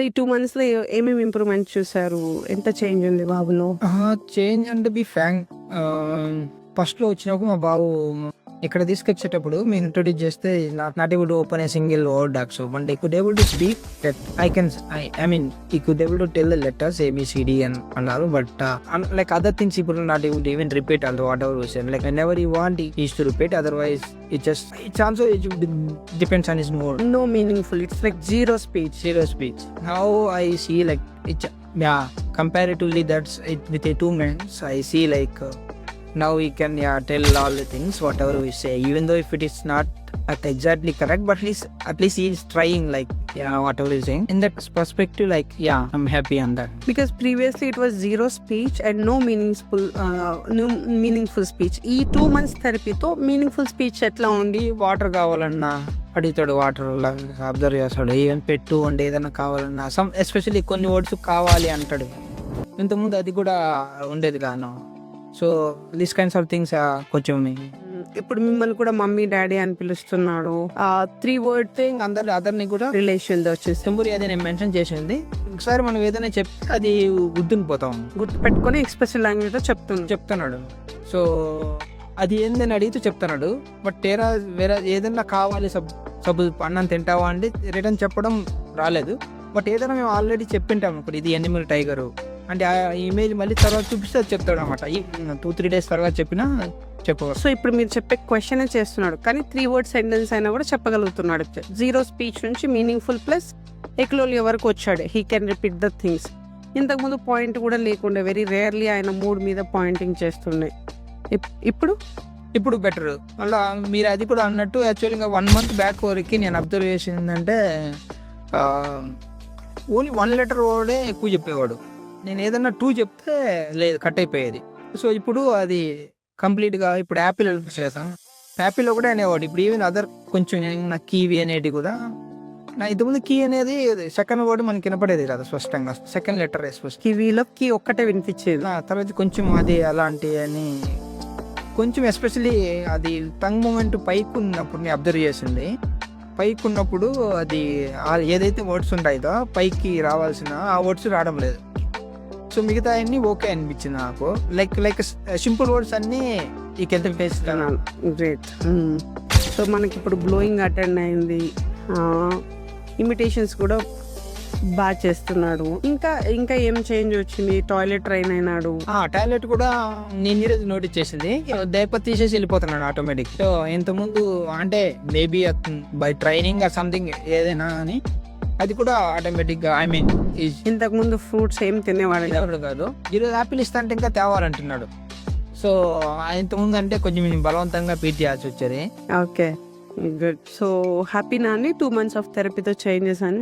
ఈ 2 మంత్స్‌లో ఏమేమి ఇంప్రూవ్‌మెంట్ చూసారు? ఎంత చేంజ్ ఉంది బాబులో? చేంజ్ అంటే బి ఫ్రాంక్ ఫస్ట్‌లో వచ్చినప్పుడు మా బాబు ఇక్కడ తీసుకొచ్చేటప్పుడు మేము ఇంట్రొడ్యూస్ చేస్తే not able to open a single word docs but I could able to speak that I mean he could able to tell the letters A B C D అని అన్నారు. బట్ లైక్ అదర్ థింగ్స్ ఇప్పుడు not able to even repeat all whatever we said like whenever you want is to repeat otherwise it's also depends on his mood. No meaningful. It's like zero speech. Now I see like comparatively that's it with a 2 months I see like now we can tell all the things whatever we say, even though if it is not exactly correct, but at least he is trying like whatever he is saying. In that perspective, like I'm happy on that. Because previously it was zero speech and no meaningful speech. ఈ 2 months థెరపీతో meaningful speech ఎట్లా ఉంది? Water కావాలన్నా అడుగుతాడు, water observe చేస్తాడు, even పెట్టు అంటే ఏదైనా కావాలన్నా సమ్ ఎస్పెషల్లీ కొన్ని వర్డ్స్ కావాలి అంటాడు. ఇంతకుముందు అది కూడా ఉండేది కాను. So this kinds of things కొంచెం ఇప్పుడు మిమ్మల్ని కూడా మమ్మీ డాడీ అని పిలుస్తున్నాడు. 3 వర్డ్ థింగ్ అదర్ని కూడా రిలేషన్ వచ్చేసి సింపుల్ అదే నేను మెన్షన్ చేసింది. ఒకసారి మనం ఏదైనా చెప్తే అది గుర్తుకుపోతాం, గుర్తు పెట్టుకొని ఎక్స్ప్రెషన్ లాంగ్వేజ్ లో చెప్తున్నాడు. సో అది ఏందని అడిగితే చెప్తున్నాడు. బట్ వేరే ఏదైనా కావాలి సపోజ్ అన్నం తింటావా అంటే రిటర్న్ చెప్పడం రాలేదు. బట్ ఏదైనా మేము ఆల్రెడీ చెప్పింటాము. ఇప్పుడు ఇది ఎనిమల్ టైగరు అంటే ఆ ఇమేజ్ మళ్ళీ తర్వాత చూపిస్తే అది చెప్తాడు అనమాట. 2-3 days తర్వాత చెప్పినా చెప్పవచ్చు. సో ఇప్పుడు మీరు చెప్పే క్వశ్చన్ చేస్తున్నాడు కానీ 3 word సెంటెన్స్ అయినా కూడా చెప్పగలుగుతున్నాడు. జీరో స్పీచ్ నుంచి మీనింగ్ఫుల్ ప్లస్ ఎక్లోలియా వరకు వచ్చాడు. He can repeat the things. ఇంతకుముందు పాయింట్ కూడా లేకుండే, వెరీ రేర్లీ ఆయన మూడ్ మీద పాయింటింగ్ చేస్తుండే. ఇప్పుడు బెటర్. అలా మీరు అది కూడా అన్నట్టు యాక్చువల్గా 1 month బ్యాక్ వరకు నేను అబ్జర్వ్ చేసిందంటే ఓన్లీ 1 letter వర్డే ఎక్కువ చెప్పేవాడు. నేను ఏదన్నా 2 చెప్తే లేదు కట్ అయిపోయేది. సో ఇప్పుడు అది కంప్లీట్గా ఇప్పుడు యాపిల్ చేస్తాను. యాపిల్లో కూడా అనేవాడు. ఇప్పుడు ఈవెన్ అదర్ కొంచెం నా కీవి అనేది కూడా నా ఇంతకుముందు కీ అనేది సెకండ్ వర్డ్ మనకి వినపడేది కదా స్పష్టంగా, సెకండ్ లెటర్ కివీలో కీ ఒక్కటే వినిపించేది. తర్వాత కొంచెం అది అలాంటి అని కొంచెం ఎస్పెషల్లీ అది టంగ్ మూమెంట్ పైకి ఉన్నప్పుడు నేను అబ్జర్వ్ చేసింది. పైకి ఉన్నప్పుడు అది ఏదైతే వర్డ్స్ ఉంటాయో పైకి రావాల్సిన ఆ వర్డ్స్ రావడం లేదు. సో మిగతా అన్నీ ఓకే అనిపించింది నాకు. లైక్ సింపుల్ వర్డ్స్ అన్నీ ఈ కెంత ఫేస్. గ్రేట్. సో మనకి ఇప్పుడు బ్లోయింగ్ అటెండ్ అయింది, ఇమిటేషన్స్ కూడా బాగా చేస్తున్నాడు. ఇంకా ఏం చేంజ్ వచ్చింది? టాయిలెట్ ట్రైన్ అయినాడు. టాయిలెట్ కూడా నేను ఈరోజు నోటీస్ చేసింది. డైపర్ తీసేసి వెళ్ళిపోతున్నాడు ఆటోమేటిక్. సో ఇంతకుముందు అంటే maybe by training or something ఏదైనా అని అది కూడా ఆటోమేటిక్ గా ఇంతకు ముందు ఫ్రూట్స్ ఏం తినేవాడు కాదు. ఈరోజు యాపిల్ ఇస్తా అంటే ఇంకా తేవాలంటున్నాడు. సో ఇంతకుముందు అంటే కొంచెం బలవంతంగా పీట్ చేయాల్సి వచ్చేది. Okay, good. సో హ్యాపీనా అండి 2 months ఆఫ్ థెరపీతో చేంజెస్ అని?